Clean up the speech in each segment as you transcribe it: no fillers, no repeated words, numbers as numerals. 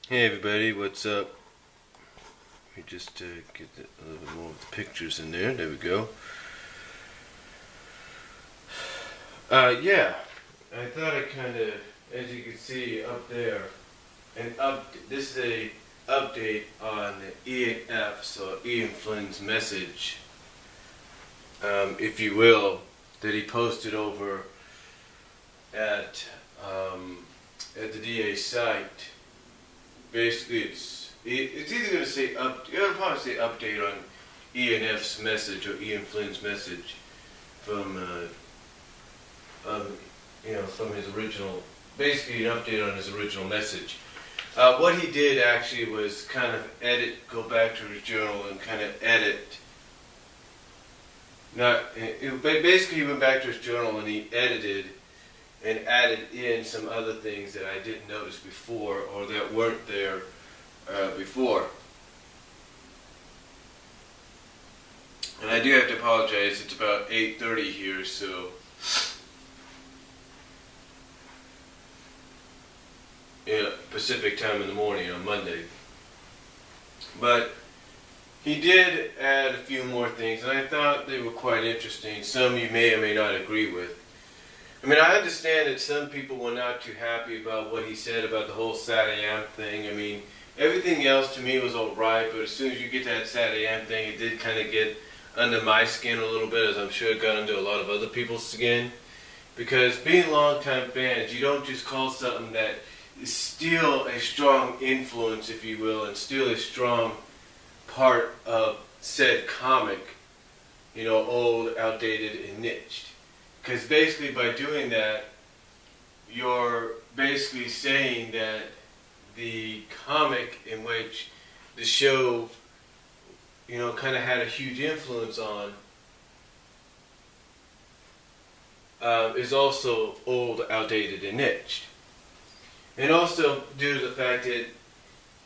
Hey everybody, what's up? Let me just get a little bit more of the pictures in there. There we go. Yeah, I thought I kind of, as you can see up there, this is a update on Ian F. So Ian Flynn's message, if you will, that he posted over at the DA's site. Basically, it's either going to say it'll probably say update on Ian F's message or Ian Flynn's message from from his original, basically an update on his original message. What he did actually was kind of go back to his journal and kind of edit. Basically he went back to his journal and he edited and added in some other things that I didn't notice before or that weren't there before. And I do have to apologize, it's about 8:30 here, so Pacific time in the morning on Monday. But he did add a few more things, and I thought they were quite interesting. Some you may or may not agree with. I mean, I understand that some people were not too happy about what he said about the whole SAT-AM thing. I mean, everything else to me was alright, but as soon as you get to that SAT-AM thing, it did kind of get under my skin a little bit, as I'm sure it got under a lot of other people's skin. Because being longtime fans, you don't just call something that is still a strong influence, if you will, and still a strong part of said comic, old, outdated, and niched. Because basically by doing that, you're basically saying that the comic in which the show, kind of had a huge influence on, is also old, outdated, and niched. And also due to the fact that,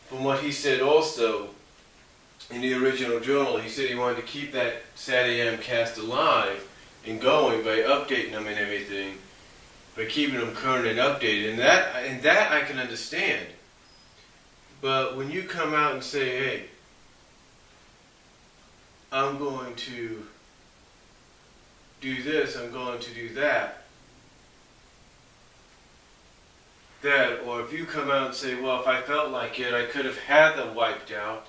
from what he said also in the original journal, he said he wanted to keep that SAT-AM cast alive and going by updating them and everything, by keeping them current and updated, and that I can understand. But when you come out and say, hey, I'm going to do this, I'm going to do that, or if you come out and say, well, if I felt like it, I could have had them wiped out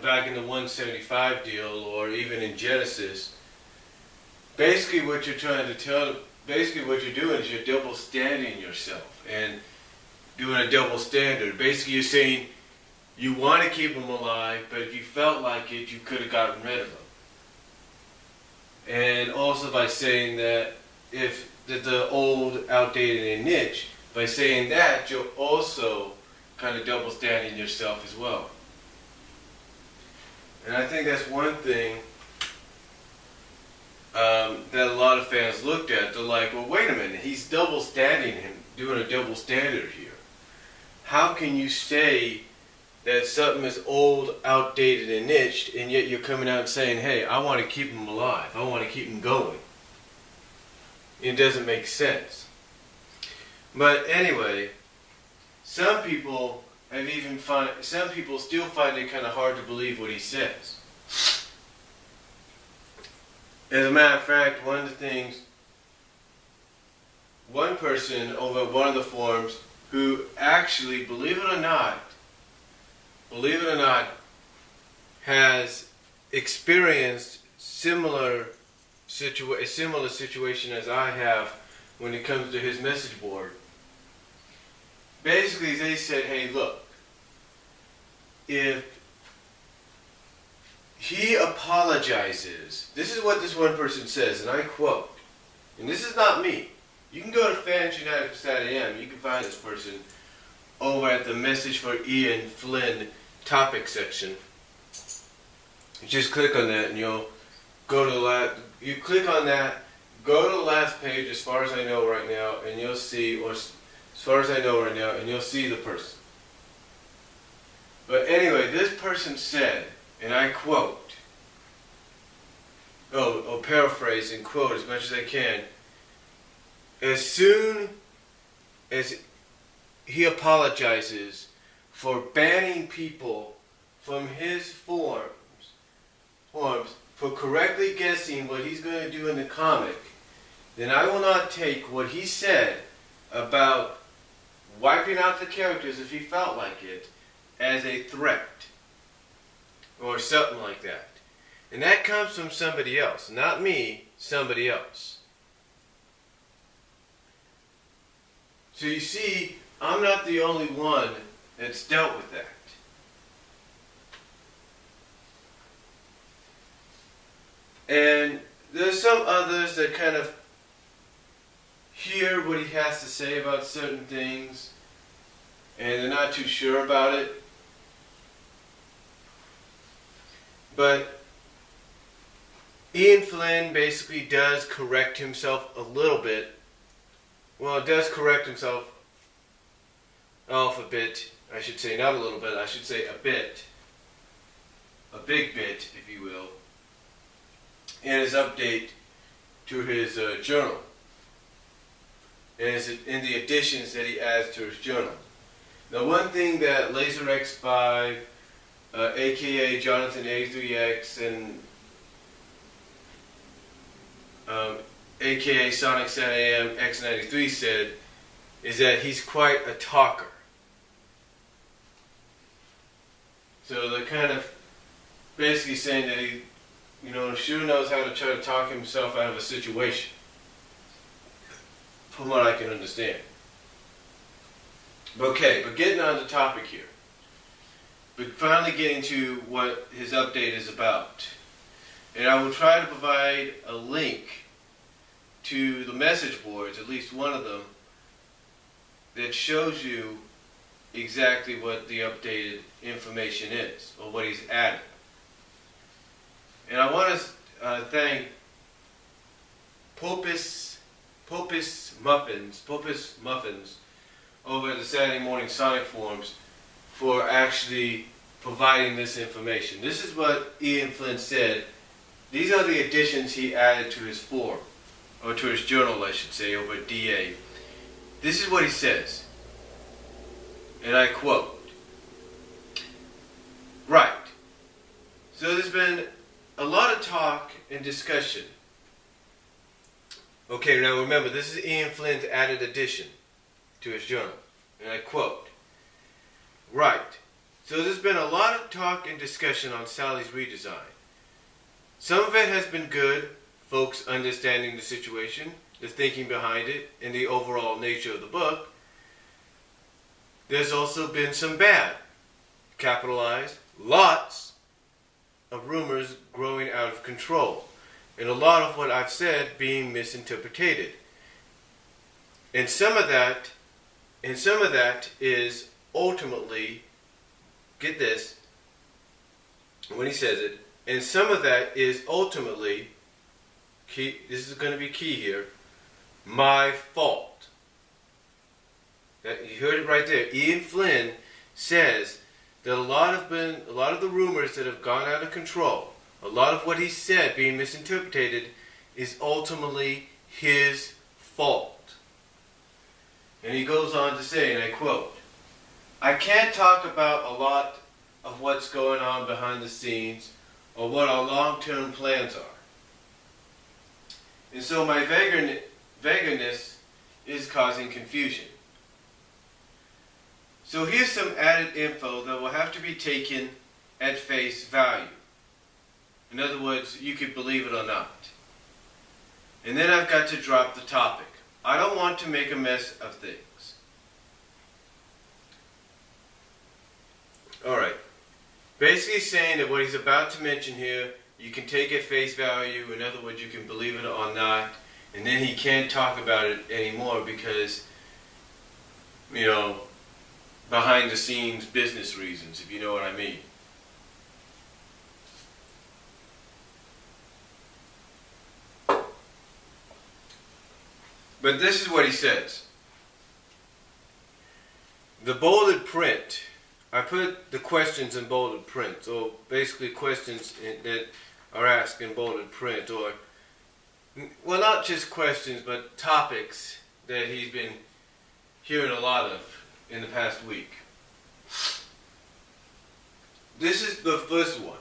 back in the 175 deal, or even in Genesis. Basically what you're trying to tell, basically what you're doing is you're double standing yourself and doing a double standard. Basically you're saying you want to keep them alive, but if you felt like it, you could have gotten rid of them. And also by saying that the old, outdated, and niche, by saying that, you're also kind of double standing yourself as well. And I think that's one thing that a lot of fans looked at. They're like, well, wait a minute, he's double standing him, doing a double standard here. How can you say that something is old, outdated, and niched, and yet you're coming out and saying, hey, I want to keep them alive, I want to keep them going? It doesn't make sense. But anyway, some people still find it kind of hard to believe what he says. As a matter of fact, one person over one of the forums who actually, believe it or not, has experienced a similar situation as I have when it comes to his message board. Basically, they said, hey, look, if he apologizes, this is what this one person says, and I quote, and this is not me. You can go to Fans United for SAT-AM, you can find this person over at the Message for Ian Flynn topic section. You just click on that and you'll go to go to the last page as far as I know right now, and you'll see, you'll see the person. But anyway, this person said, and I quote, paraphrase and quote as much as I can, as soon as he apologizes for banning people from his forums for correctly guessing what he's going to do in the comic, then I will not take what he said about wiping out the characters if he felt like it as a threat or something like that. And that comes from somebody else, not me, somebody else. So you see, I'm not the only one that's dealt with that. And there's some others that kind of hear what he has to say about certain things, and they're not too sure about it. But Ian Flynn basically does correct himself a little bit. Well, does correct himself off a bit. I should say not a little bit, I should say a bit. A big bit, if you will. In his update to his journal. And in the additions that he adds to his journal. Now, one thing that LaserX5, aka Jonathan A3X, and aka Sonic 7AM X93 said is that he's quite a talker. So they're kind of basically saying that he, sure knows how to try to talk himself out of a situation, from what I can understand. Okay, but getting on the topic here. But finally getting to what his update is about. And I will try to provide a link to the message boards, at least one of them, that shows you exactly what the updated information is, or what he's added. And I want to thank Popus Muffins over at the Saturday Morning Sonic forums for actually providing this information. This is what Ian Flynn said. These are the additions he added to his forum, or to his journal, I should say, over at DA. This is what he says, and I quote, "Right. So there's been a lot of talk and discussion." Okay, now remember, this is Ian Flynn's added addition to his journal, and I quote, "Right. So there's been a lot of talk and discussion on Sally's redesign. Some of it has been good, folks understanding the situation, the thinking behind it, and the overall nature of the book. There's also been some bad, capitalized, lots of rumors growing out of control, and a lot of what I've said being misinterpreted. And some of that is ultimately, get this, when he says it, and some of that is ultimately, key, this is going to be key here, my fault." You heard it right there. Ian Flynn says that a lot of the rumors that have gone out of control, a lot of what he said being misinterpreted, is ultimately his fault. And he goes on to say, and I quote, "I can't talk about a lot of what's going on behind the scenes or what our long-term plans are. And so my vagueness is causing confusion. So here's some added info that will have to be taken at face value. In other words, you could believe it or not. And then I've got to drop the topic. I don't want to make a mess of things." Alright. Basically saying that what he's about to mention here, you can take at face value. In other words, you can believe it or not. And then he can't talk about it anymore because, behind the scenes business reasons, if you know what I mean. But this is what he says. The bolded print, I put the questions in bolded print, or basically questions that are asked in bolded print, or, well, not just questions, but topics that he's been hearing a lot of in the past week. This is the first one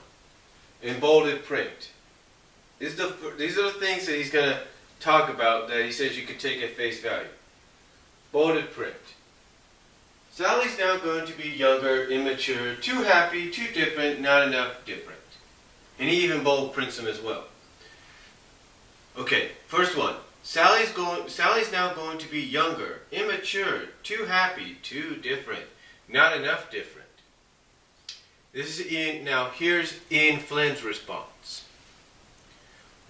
in bolded print. These are the things that he's going to talk about that he says you can take at face value. Bolded print. Sally's now going to be younger, immature, too happy, too different, not enough different. And he even bold prints them as well. Okay, first one. Sally's now going to be younger, immature, too happy, too different, not enough different. This is Ian. Now here's Ian Flynn's response.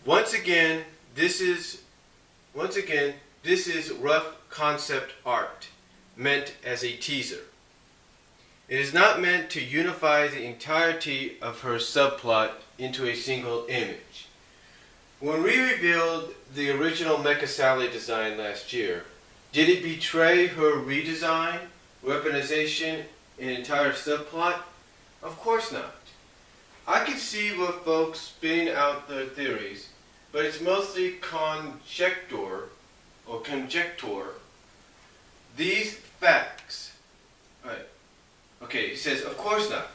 Once again, this is rough concept art, meant as a teaser. It is not meant to unify the entirety of her subplot into a single image. When we revealed the original Mecha Sally design last year, did it betray her redesign, weaponization, and entire subplot? Of course not. I can see what folks spinning out their theories, but it's mostly conjecture. These facts. Right. Okay, he says, of course not.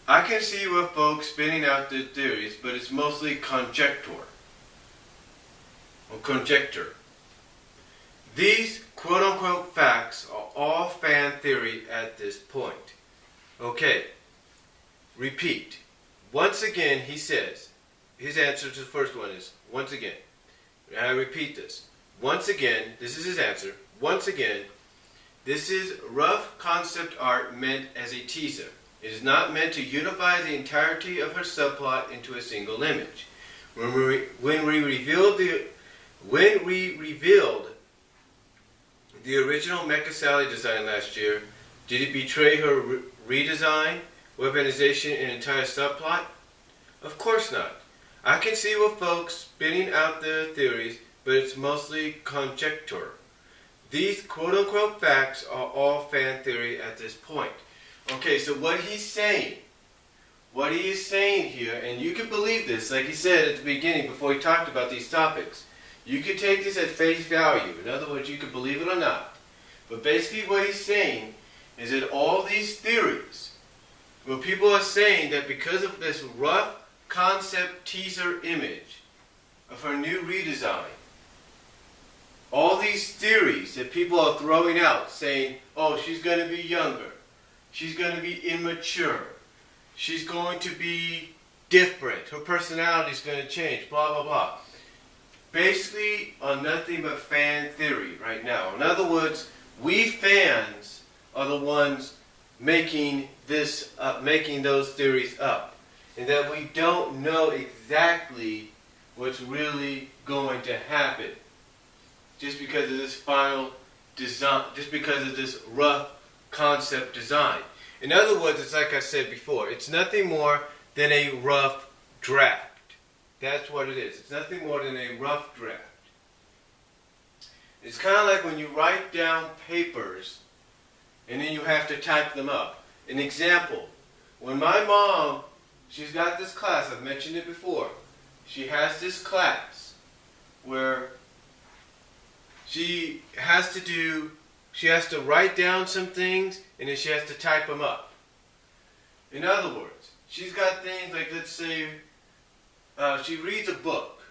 I can see what folks spinning out their theories, but it's mostly conjecture. These quote-unquote facts are all fan theory at this point. Okay, repeat. Once again, he says, his answer to the first one is, once again. And I repeat this. Once again, this is his answer. Once again, this is rough concept art meant as a teaser. It is not meant to unify the entirety of her subplot into a single image. When we revealed the original Mecha Sally design last year, did it betray her redesign, weaponization, and entire subplot? Of course not. I can see what folks spinning out their theories, but it's mostly conjecture. These quote-unquote facts are all fan theory at this point. Okay, so what he is saying here, and you can believe this, like he said at the beginning before he talked about these topics, you can take this at face value. In other words, you can believe it or not. But basically what he's saying is that all these theories, where people are saying that because of this rough concept teaser image of her new redesign, all these theories that people are throwing out saying, oh, she's going to be younger, she's going to be immature, she's going to be different, her personality's going to change, blah, blah, blah. Basically are nothing but fan theory right now. In other words, we fans are the ones making this up, making those theories up. And that we don't know exactly what's really going to happen. Just because of this final design, just because of this rough concept design. In other words, it's like I said before, it's nothing more than a rough draft. That's what it is. It's nothing more than a rough draft. It's kind of like when you write down papers and then you have to type them up. An example, when my mom, she's got this class, I've mentioned it before, she has this class where she has to write down some things and then she has to type them up. In other words, she's got things like, let's say, she reads a book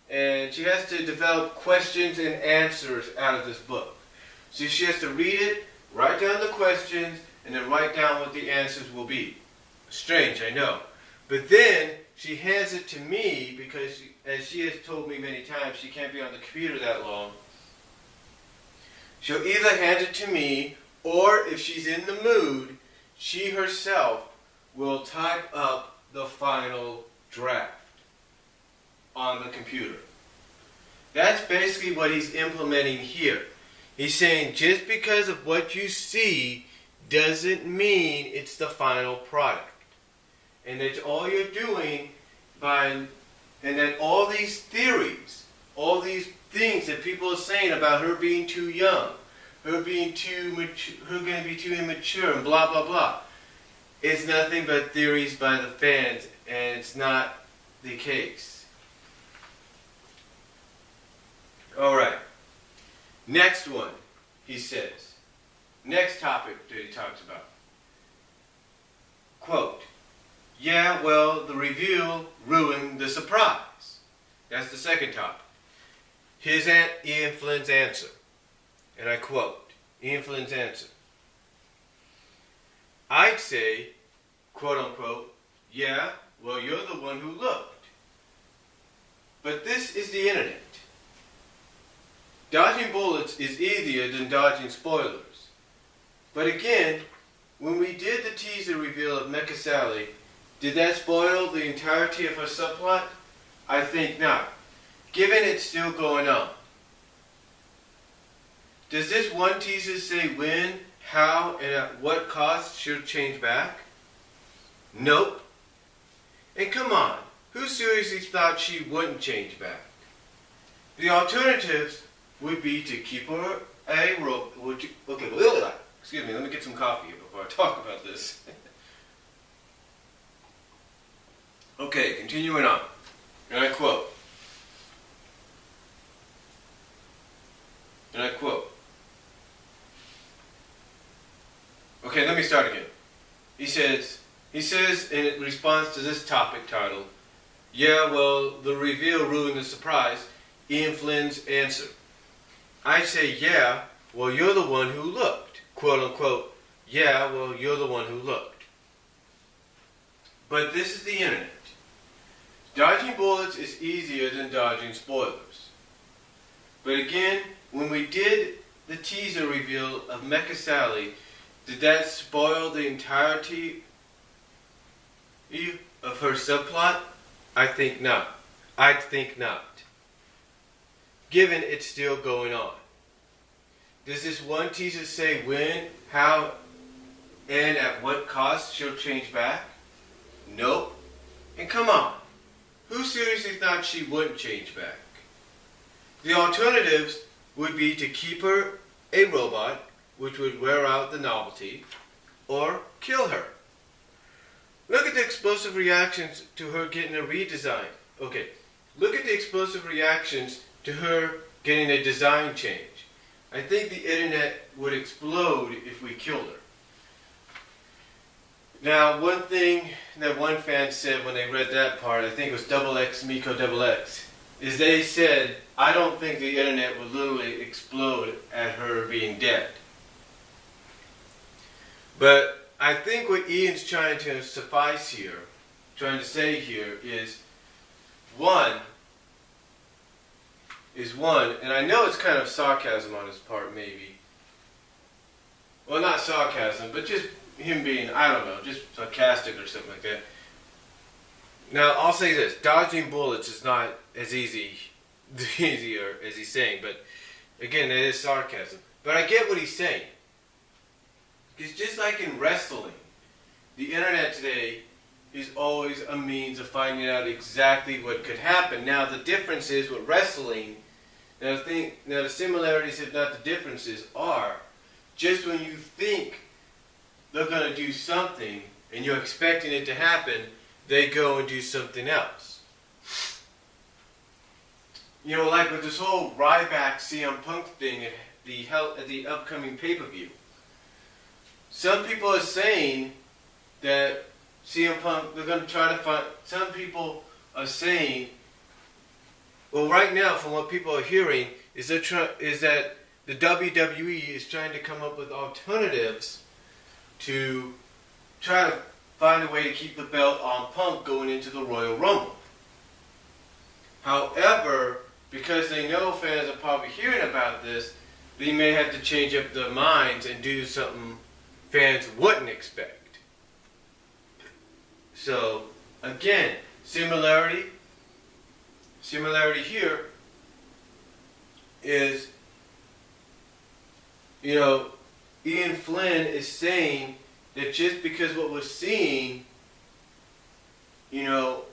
and she has to develop questions and answers out of this book. So she has to read it, write down the questions, and then write down what the answers will be. Strange, I know. But then she hands it to me because, as she has told me many times, she can't be on the computer that long. She'll either hand it to me, or if she's in the mood, she herself will type up the final draft on the computer. That's basically what he's implementing here. He's saying just because of what you see doesn't mean it's the final product. And that all you're doing and that all these theories, all these things that people are saying about her being too young, her being too mature, her going to be too immature, and blah, blah, blah, it's nothing but theories by the fans, and it's not the case. Alright. Next one, he says. Next topic that he talks about. quote, yeah, well, the reveal ruined the surprise. That's the second topic. Ian Flynn's answer, and I quote, Ian Flynn's answer. I'd say, quote unquote, yeah, well, you're the one who looked. But this is the internet. Dodging bullets is easier than dodging spoilers. But again, when we did the teaser reveal of Mecha Sally, did that spoil the entirety of her subplot? I think not, given it's still going on. Does this one teaser say when, how, and at what cost she'll change back? Nope. And come on, who seriously thought she wouldn't change back? The alternatives would be to keep her a rope. Excuse me, let me get some coffee before I talk about this. Okay, continuing on. And I quote. Okay, let me start again. He says in response to this topic title, yeah, well, the reveal ruined the surprise, Ian Flynn's answer. I say, yeah, well, you're the one who looked. Quote unquote, yeah, well, you're the one who looked. But this is the internet. Dodging bullets is easier than dodging spoilers. But again, when we did the teaser reveal of Mecha Sally, did that spoil the entirety of her subplot? I think not. Given it's still going on. Does this one teaser say when, how, and at what cost she'll change back? Nope. And come on, who seriously thought she wouldn't change back? The alternatives would be to keep her a robot, which would wear out the novelty, or kill her. Look at the explosive reactions to her getting a redesign. Okay, look at the explosive reactions to her getting a design change. I think the internet would explode if we killed her. Now, one thing that one fan said when they read that part, I think it was XX Miko XX, is they said, I don't think the internet would literally explode at her being dead. But I think what Ian's trying to say here is one, and I know it's kind of sarcasm on his part maybe. Well, not sarcasm, but just him being, I don't know, just sarcastic or something like that. Now, I'll say this, dodging bullets is not as easier as he's saying, but again, it is sarcasm. But I get what he's saying. It's just like in wrestling. The internet today is always a means of finding out exactly what could happen. Now, the difference is with wrestling, now the similarities, if not the differences, are just when you think they're going to do something and you're expecting it to happen, they go and do something else. You know, like with this whole Ryback CM Punk thing at the upcoming pay-per-view. Some people are saying that CM Punk, they're going to try to find, some people are saying, well, right now, from what people are hearing, is that the WWE is trying to come up with alternatives to try to find a way to keep the belt on Punk going into the Royal Rumble. However, because they know fans are probably hearing about this, they may have to change up their minds and do something fans wouldn't expect. So, again, similarity here is, you know, Ian Flynn is saying that just because what we're seeing, you know,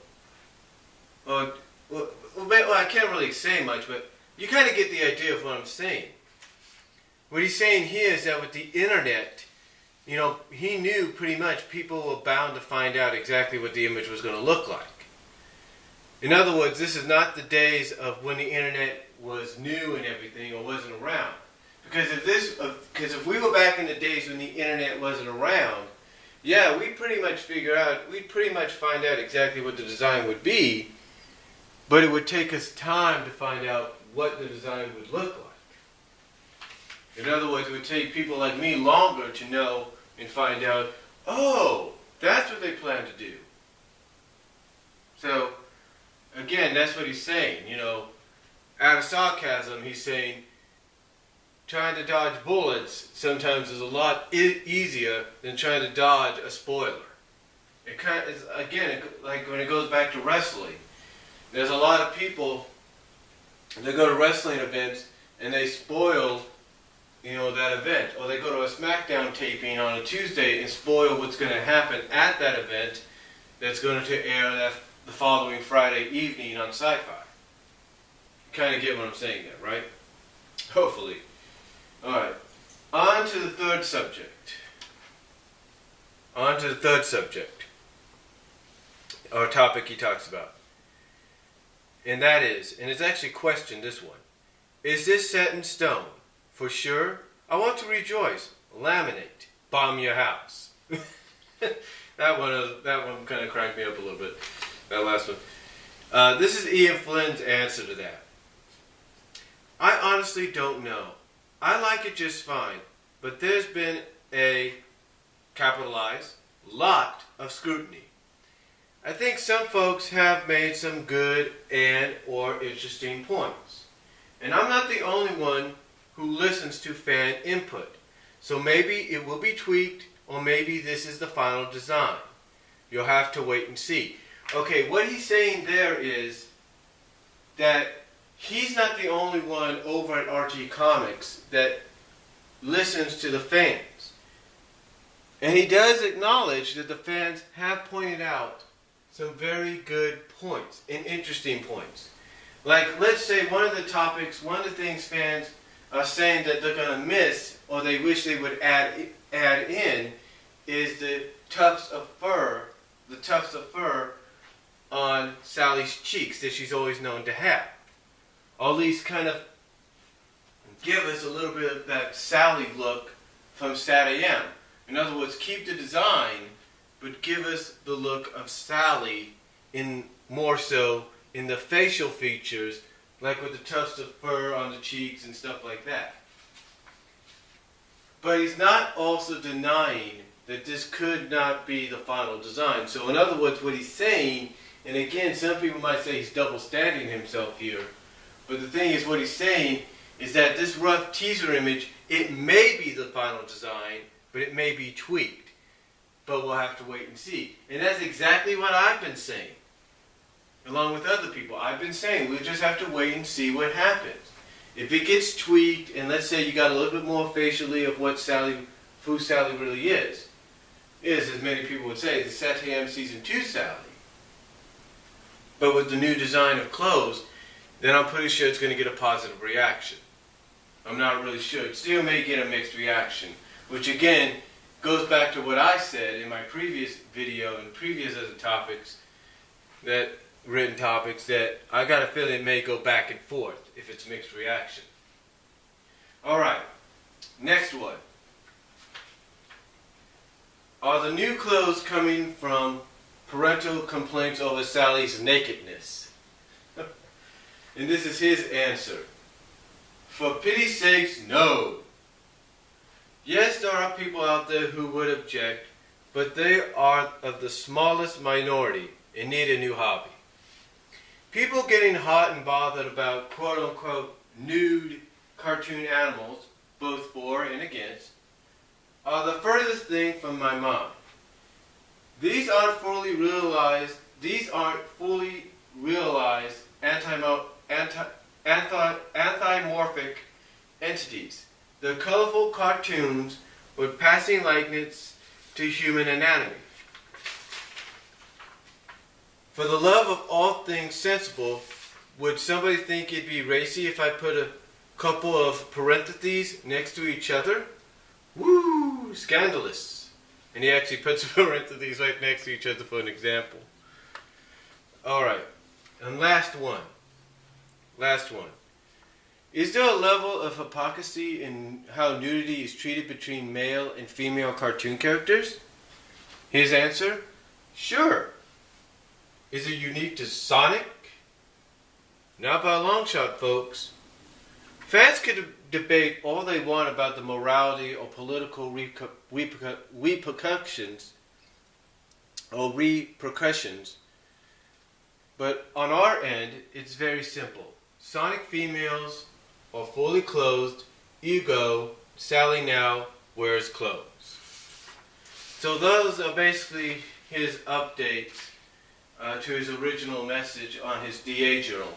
well, I can't really say much, but you kind of get the idea of what I'm saying. What he's saying here is that with the internet, you know, he knew pretty much people were bound to find out exactly what the image was going to look like. In other words, this is not the days of when the internet was new and everything or wasn't around. Because if we were back in the days when the internet wasn't around, yeah, we pretty much find out exactly what the design would be, but it would take us time to find out what the design would look like. In other words, it would take people like me longer to know and find out, oh, that's what they plan to do. So, again, that's what he's saying, you know. Out of sarcasm, he's saying, trying to dodge bullets sometimes is a lot easier than trying to dodge a spoiler. It kind of is, again, like when it goes back to wrestling. There's a lot of people that go to wrestling events and they spoil, you know, that event, or they go to a SmackDown taping on a Tuesday and spoil what's going to happen at that event that's going to air the following Friday evening on Sci-Fi. You kind of get what I'm saying there, right? Hopefully. Alright, on to the third subject. Or topic he talks about. And that is, and it's actually questioned, this one. Is this set in stone? For sure? I want to rejoice. Laminate. Bomb your house. That one kind of cracked me up a little bit. That last one. This is Ian Flynn's answer to that. I honestly don't know. I like it just fine, but there's been a, capitalized, lot of scrutiny. I think some folks have made some good and or interesting points. And I'm not the only one who listens to fan input. So maybe it will be tweaked, or maybe this is the final design. You'll have to wait and see. Okay, what he's saying there is that he's not the only one over at RG Comics that listens to the fans. And he does acknowledge that the fans have pointed out some very good points and interesting points. Like, let's say one of the things fans are saying that they're going to miss, or they wish they would add in, is the tufts of fur on Sally's cheeks that she's always known to have. Or at least kind of give us a little bit of that Sally look from Sat AM. In other words, keep the design, but give us the look of Sally in more so in the facial features, like with the tufts of fur on the cheeks and stuff like that. But he's not also denying that this could not be the final design. So in other words, what he's saying, and again, some people might say he's double standing himself here, but the thing is, what he's saying is that this rough teaser image, it may be the final design, but it may be tweaked. But we'll have to wait and see. And that's exactly what I've been saying, along with other people. I've been saying we'll just have to wait and see what happens. If it gets tweaked, and let's say you got a little bit more facially of what who Sally really is, as many people would say, the Sat AM Season 2 Sally. But with the new design of clothes, then I'm pretty sure it's going to get a positive reaction. I'm not really sure. It still may get a mixed reaction, which again goes back to what I said in my previous video and previous other topics, written topics, that I got a feeling it may go back and forth if it's mixed reaction. Alright, next one. Are the new clothes coming from parental complaints over Sally's nakedness? And this is his answer. For pity's sakes, no. Yes, there are people out there who would object, but they are of the smallest minority and need a new hobby. People getting hot and bothered about quote-unquote nude cartoon animals, both for and against, are the furthest thing from my mind. These aren't fully realized anthropomorphic entities. They're colorful cartoons with passing likeness to human anatomy. For the love of all things sensible, would somebody think it'd be racy if I put a couple of parentheses next to each other? Woo! Scandalous. And he actually puts parentheses right next to each other for an example. Alright. And last one. Is there a level of hypocrisy in how nudity is treated between male and female cartoon characters? His answer? Sure. Is it unique to Sonic? Not by a long shot, folks. Fans could debate all they want about the morality or political repercussions, but on our end, it's very simple. Sonic females are fully clothed, ego, Sally now wears clothes. So those are basically his updates to his original message on his DA journal.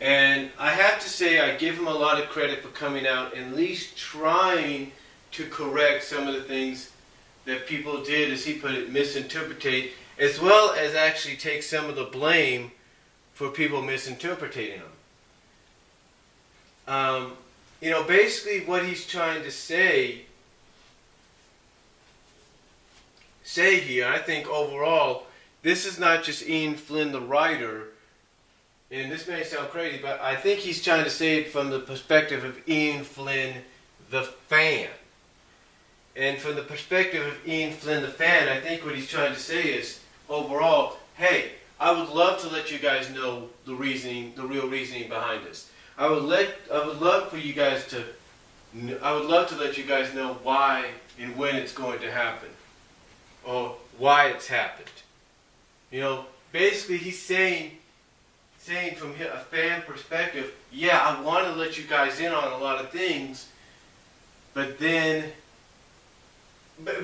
And I have to say I give him a lot of credit for coming out and at least trying to correct some of the things that people did, as he put it, misinterpret, as well as actually take some of the blame for people misinterpreting them. Basically what he's trying to say here, I think overall, this is not just Ian Flynn, the writer, and this may sound crazy, but I think he's trying to say it from the perspective of Ian Flynn, the fan. And from the perspective of Ian Flynn, the fan, I think what he's trying to say is, overall, hey, I would love to let you guys know the reasoning, the real reasoning behind this. I would love to let you guys know why and when it's going to happen, or why it's happened. Basically he's saying from a fan perspective, yeah, I want to let you guys in on a lot of things, but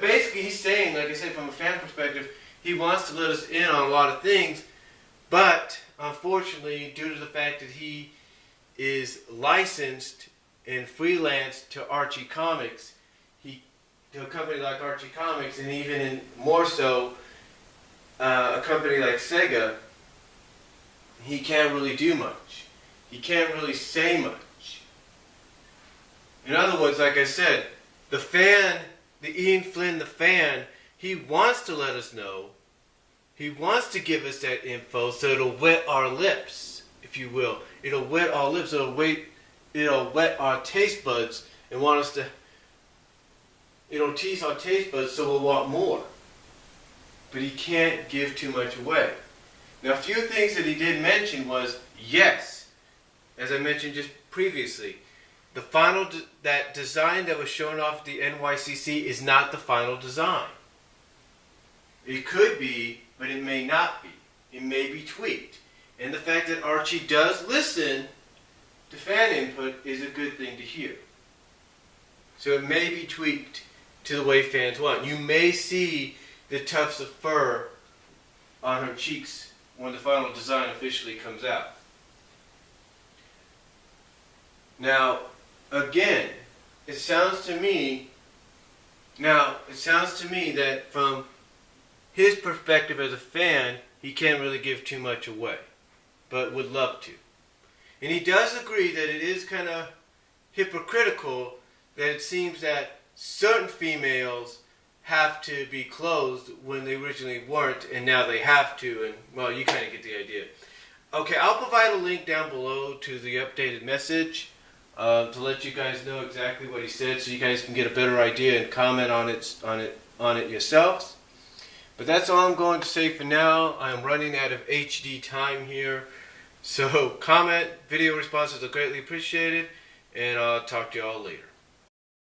basically he's saying, like I said, from a fan perspective, he wants to let us in on a lot of things, but unfortunately, due to the fact that he is licensed and freelance to Archie Comics, to a company like Archie Comics, and even more so, a company like Sega, he can't really do much. He can't really say much. In other words, like I said, the fan, the Ian Flynn, the fan, he wants to let us know. He wants to give us that info so it'll wet our lips, if you will. It'll wet our lips. It'll wet our taste buds and want us to. It'll tease our taste buds so we'll want more. But he can't give too much away. Now, a few things that he did mention was, yes, as I mentioned just previously, the final that design that was shown off at the NYCC is not the final design. It could be, but it may not be. It may be tweaked. And the fact that Archie does listen to fan input is a good thing to hear. So it may be tweaked to the way fans want. You may see the tufts of fur on her cheeks when the final design officially comes out. Now, again, it sounds to me that from his perspective as a fan, he can't really give too much away, but would love to. And he does agree that it is kind of hypocritical that it seems that certain females have to be clothed when they originally weren't, and now they have to, and, well, you kind of get the idea. Okay, I'll provide a link down below to the updated message to let you guys know exactly what he said, so you guys can get a better idea and comment on it yourselves. But that's all I'm going to say for now. I'm running out of HD time here, so comment, video responses are greatly appreciated, and I'll talk to you all later.